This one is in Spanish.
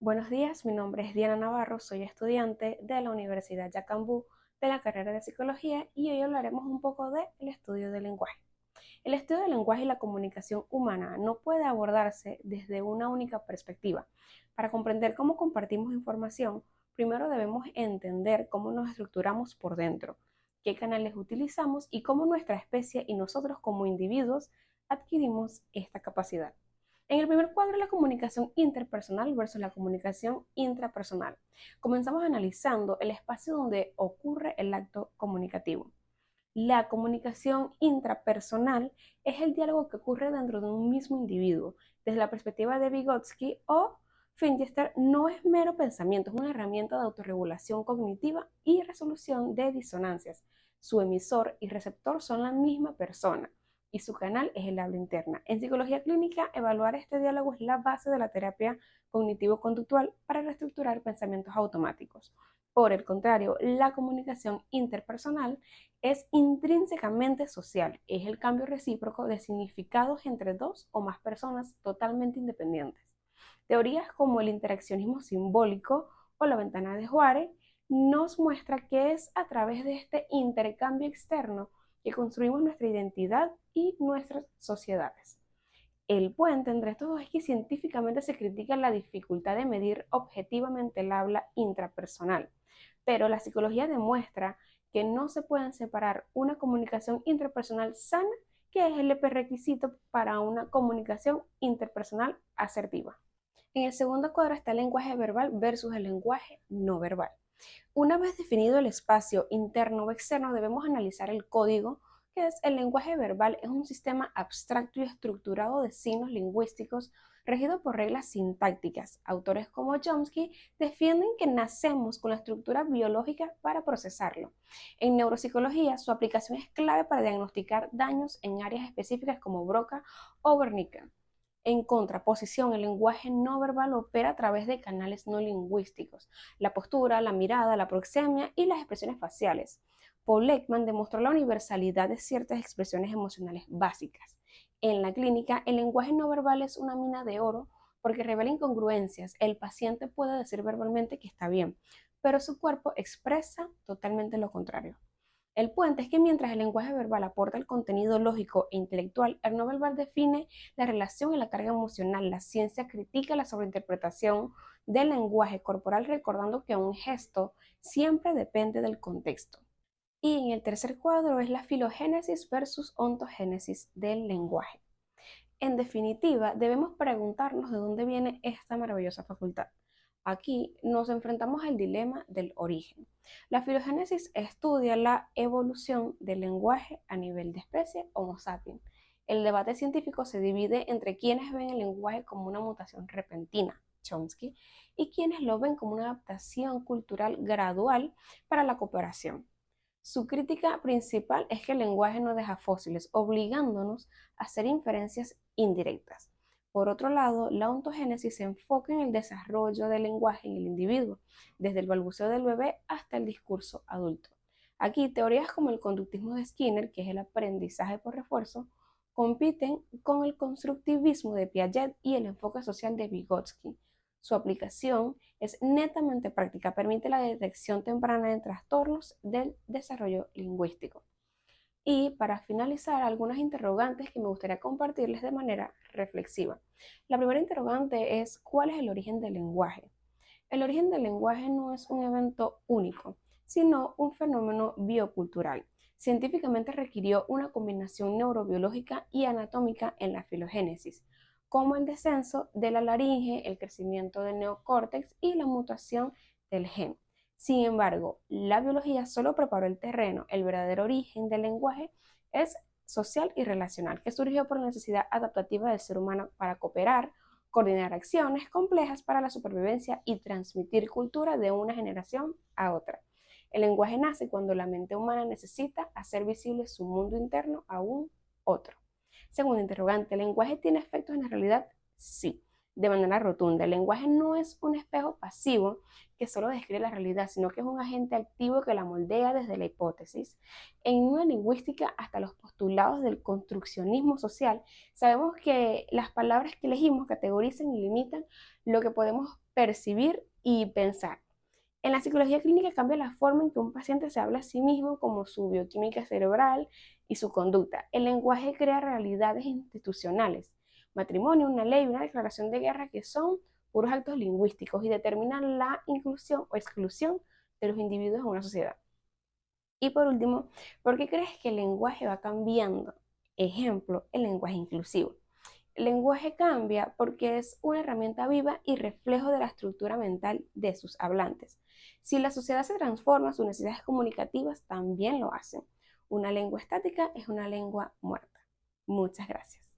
Buenos días, mi nombre es Diana Navarro, soy estudiante de la Universidad Yacambú de la carrera de Psicología y hoy hablaremos un poco del estudio del lenguaje. El estudio del lenguaje y la comunicación humana no puede abordarse desde una única perspectiva. Para comprender cómo compartimos información, primero debemos entender cómo nos estructuramos por dentro, qué canales utilizamos y cómo nuestra especie y nosotros como individuos adquirimos esta capacidad. En el primer cuadro, la comunicación interpersonal versus la comunicación intrapersonal. Comenzamos analizando el espacio donde ocurre el acto comunicativo. La comunicación intrapersonal es el diálogo que ocurre dentro de un mismo individuo. Desde la perspectiva de Vygotsky o Finchester, no es mero pensamiento, es una herramienta de autorregulación cognitiva y resolución de disonancias. Su emisor y receptor son la misma persona y su canal es el habla interna. En psicología clínica, evaluar este diálogo es la base de la terapia cognitivo-conductual para reestructurar pensamientos automáticos. Por el contrario, la comunicación interpersonal es intrínsecamente social, es el cambio recíproco de significados entre dos o más personas totalmente independientes. Teorías como el interaccionismo simbólico o la ventana de Juárez nos muestra que es a través de este intercambio externo que construimos nuestra identidad y nuestras sociedades. El puente entre estos dos es que científicamente se critica la dificultad de medir objetivamente el habla intrapersonal, pero la psicología demuestra que no se pueden separar una comunicación intrapersonal sana, que es el requisito para una comunicación interpersonal asertiva. En el segundo cuadro está el lenguaje verbal versus el lenguaje no verbal. Una vez definido el espacio interno o externo, debemos analizar el código, que es el lenguaje verbal. Es un sistema abstracto y estructurado de signos lingüísticos regido por reglas sintácticas. Autores como Chomsky defienden que nacemos con la estructura biológica para procesarlo. En neuropsicología, su aplicación es clave para diagnosticar daños en áreas específicas como Broca o Wernicke. En contraposición, el lenguaje no verbal opera a través de canales no lingüísticos: la postura, la mirada, la proxemia y las expresiones faciales. Paul Ekman demostró la universalidad de ciertas expresiones emocionales básicas. En la clínica, el lenguaje no verbal es una mina de oro porque revela incongruencias. El paciente puede decir verbalmente que está bien, pero su cuerpo expresa totalmente lo contrario. El puente es que mientras el lenguaje verbal aporta el contenido lógico e intelectual, el no verbal define la relación y la carga emocional. La ciencia critica la sobreinterpretación del lenguaje corporal, recordando que un gesto siempre depende del contexto. Y en el tercer cuadro es la filogénesis versus ontogénesis del lenguaje. En definitiva, debemos preguntarnos de dónde viene esta maravillosa facultad. Aquí nos enfrentamos al dilema del origen. La filogénesis estudia la evolución del lenguaje a nivel de especie Homo sapiens. El debate científico se divide entre quienes ven el lenguaje como una mutación repentina, Chomsky, y quienes lo ven como una adaptación cultural gradual para la cooperación. Su crítica principal es que el lenguaje no deja fósiles, obligándonos a hacer inferencias indirectas. Por otro lado, la ontogénesis se enfoca en el desarrollo del lenguaje en el individuo, desde el balbuceo del bebé hasta el discurso adulto. Aquí, teorías como el conductismo de Skinner, que es el aprendizaje por refuerzo, compiten con el constructivismo de Piaget y el enfoque social de Vygotsky. Su aplicación es netamente práctica, permite la detección temprana de trastornos del desarrollo lingüístico. Y para finalizar, algunas interrogantes que me gustaría compartirles de manera reflexiva. La primera interrogante es: ¿cuál es el origen del lenguaje? El origen del lenguaje no es un evento único, sino un fenómeno biocultural. Científicamente requirió una combinación neurobiológica y anatómica en la filogénesis, como el descenso de la laringe, el crecimiento del neocórtex y la mutación del gen. Sin embargo, la biología solo preparó el terreno. El verdadero origen del lenguaje es social y relacional, que surgió por la necesidad adaptativa del ser humano para cooperar, coordinar acciones complejas para la supervivencia y transmitir cultura de una generación a otra. El lenguaje nace cuando la mente humana necesita hacer visible su mundo interno a un otro. Segundo interrogante: ¿el lenguaje tiene efectos en la realidad? Sí, de manera rotunda. El lenguaje no es un espejo pasivo que solo describe la realidad, sino que es un agente activo que la moldea desde la hipótesis. En una lingüística, hasta los postulados del construccionismo social, sabemos que las palabras que elegimos categorizan y limitan lo que podemos percibir y pensar. En la psicología clínica cambia la forma en que un paciente se habla a sí mismo, como su bioquímica cerebral y su conducta. El lenguaje crea realidades institucionales, matrimonio, una ley, una declaración de guerra, que son puros actos lingüísticos y determinan la inclusión o exclusión de los individuos en una sociedad. Y por último, ¿por qué crees que el lenguaje va cambiando? Ejemplo, el lenguaje inclusivo. El lenguaje cambia porque es una herramienta viva y reflejo de la estructura mental de sus hablantes. Si la sociedad se transforma, sus necesidades comunicativas también lo hacen. Una lengua estática es una lengua muerta. Muchas gracias.